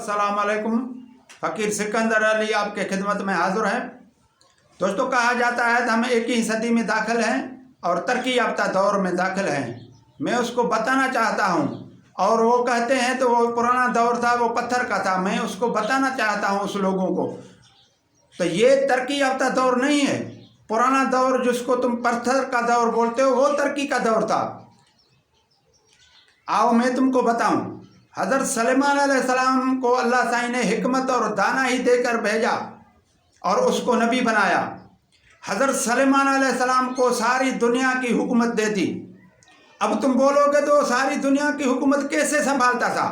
अस्सलाम वालेकुम। फ़कीर सिकंदर अली आपके खिदमत में हाज़िर हैं। दोस्तों, कहा जाता है कि हम 21वीं सदी में दाखिल हैं और तरक्की याफ्ता दौर में दाखिल हैं। मैं उसको बताना चाहता हूँ, और वो कहते हैं तो वो पुराना दौर था, वो पत्थर का था। मैं उसको बताना चाहता हूँ उस लोगों को, तो ये तरक्की याफ्ता दौर नहीं है। पुराना दौर जिसको तुम पत्थर का दौर बोलते हो, वो तरक्की का दौर था। आओ मैं तुमको बताऊं। हज़रत सलेमान अलैहिस्सलाम को अल्लाह ताला ने हिकमत और दाना ही देकर भेजा और उसको नबी बनाया। हज़रत सलेमान अलैहिस्सलाम को सारी दुनिया की हुकूमत दे दी। अब तुम बोलोगे तो सारी दुनिया की हुकूमत कैसे संभालता था?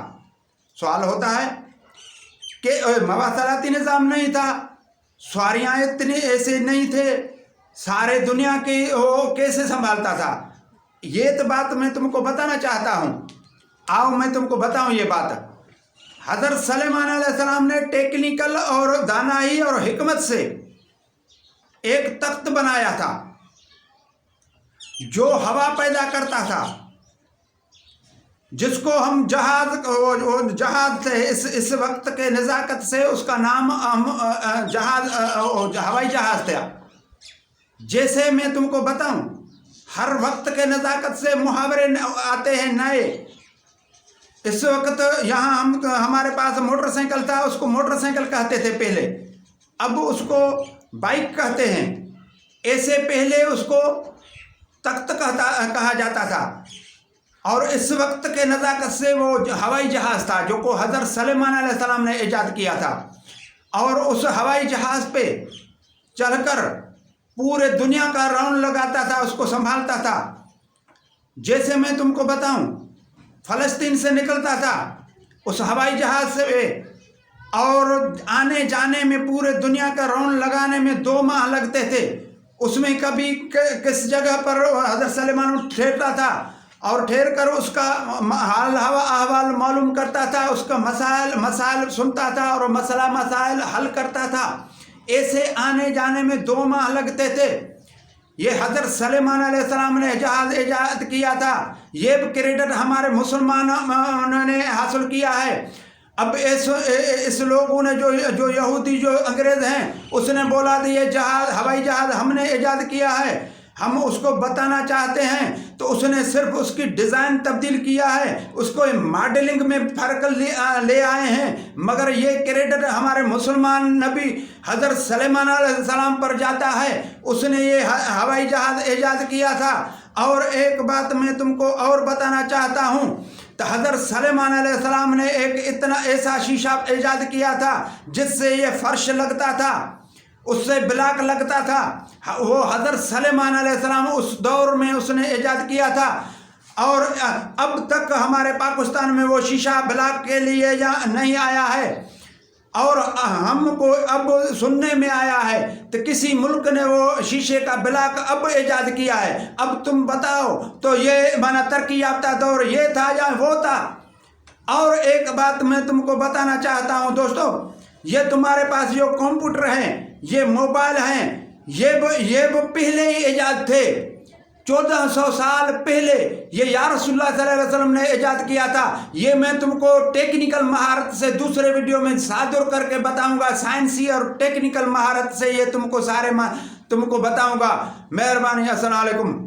सवाल होता है कि मवासलाती निज़ाम नहीं था, सवारियाँ इतनी ऐसे नहीं थे, सारे दुनिया की वो कैसे संभालता था? ये तो बात मैं तुमको बताना चाहता हूँ। आओ मैं तुमको बताऊँ ये बात। हज़रत सलेमान अलैहिस्सलाम ने टेक्निकल और दानाई और हिकमत से एक तख्त बनाया था जो हवा पैदा करता था, जिसको हम जहाज से इस वक्त के नज़ाकत से उसका नाम हवाई जहाज था। जैसे मैं तुमको बताऊं, हर वक्त के नज़ाकत से मुहावरे आते हैं नए। इस वक्त यहाँ हमारे पास मोटरसाइकिल था, उसको मोटरसाइकिल कहते थे पहले, अब उसको बाइक कहते हैं। ऐसे पहले उसको तख्त कहा जाता था। और इस वक्त के नज़ाकत से वो हवाई जहाज़ था जो को हज़रत सलेमान अलैहिस्सलाम ने ईजाद किया था। और उस हवाई जहाज़ पे चढ़कर पूरे दुनिया का राउंड लगाता था, उसको संभालता था। जैसे मैं तुमको बताऊं, फ़लस्तीन से निकलता था उस हवाई जहाज़ से, और आने जाने में पूरे दुनिया का राउंड लगाने में 2 माह लगते थे। उसमें कभी किस जगह पर हज़रत सलेमान ठहरता था और ठहर कर उसका हाल अहवाल मालूम करता था, उसका मसाइल सुनता था और मसाइल हल करता था। ऐसे आने जाने में 2 माह लगते थे। ये हज़रत सलेमान अलैहिस्सलाम ने जहाज़ ईजाद किया था। ये क्रेडिट हमारे मुसलमानों ने हासिल किया है। अब इस लोगों ने जो यहूदी जो अंग्रेज़ हैं, उसने बोला था ये हवाई जहाज़ हमने ईजाद किया है, हम उसको बताना चाहते हैं, तो उसने सिर्फ उसकी डिज़ाइन तब्दील किया है, उसको मॉडलिंग में फ़र्क ले आए हैं। मगर ये क्रेडिट हमारे मुसलमान नबी हज़रत सलेमान अलैहिस्सलाम पर जाता है। उसने ये हवाई जहाज़ ईजाद किया था। और एक बात मैं तुमको और बताना चाहता हूँ, तो हज़रत सलेमान अलैहिस्सलाम ने एक इतना ऐसा शीशा ईजाद किया था जिससे ये फर्श लगता था, उससे ब्लॉक लगता था। वो हज़रत सलेमान अलैहिस्सलाम उस दौर में उसने ईजाद किया था। और अब तक हमारे पाकिस्तान में वो शीशा ब्लॉक के लिए या नहीं आया है। और हमको अब सुनने में आया है तो किसी मुल्क ने वो शीशे का ब्लॉक अब ईजाद किया है। अब तुम बताओ, तो ये माना तरक्की याफ्ता दौर ये था या वो था? और एक बात मैं तुमको बताना चाहता हूँ दोस्तों, ये तुम्हारे पास जो कंप्यूटर हैं, ये मोबाइल हैं, ये पहले ही ईजाद थे। 1400 साल पहले ये या रसूलुल्लाह सल्लल्लाहु अलैहि वसल्लम ने ईजाद किया था। ये मैं तुमको टेक्निकल महारत से दूसरे वीडियो में सादुर करके बताऊंगा। साइंसी और टेक्निकल महारत से ये तुमको बताऊंगा। मेहरबानी, अस्सलाम वालेकुम।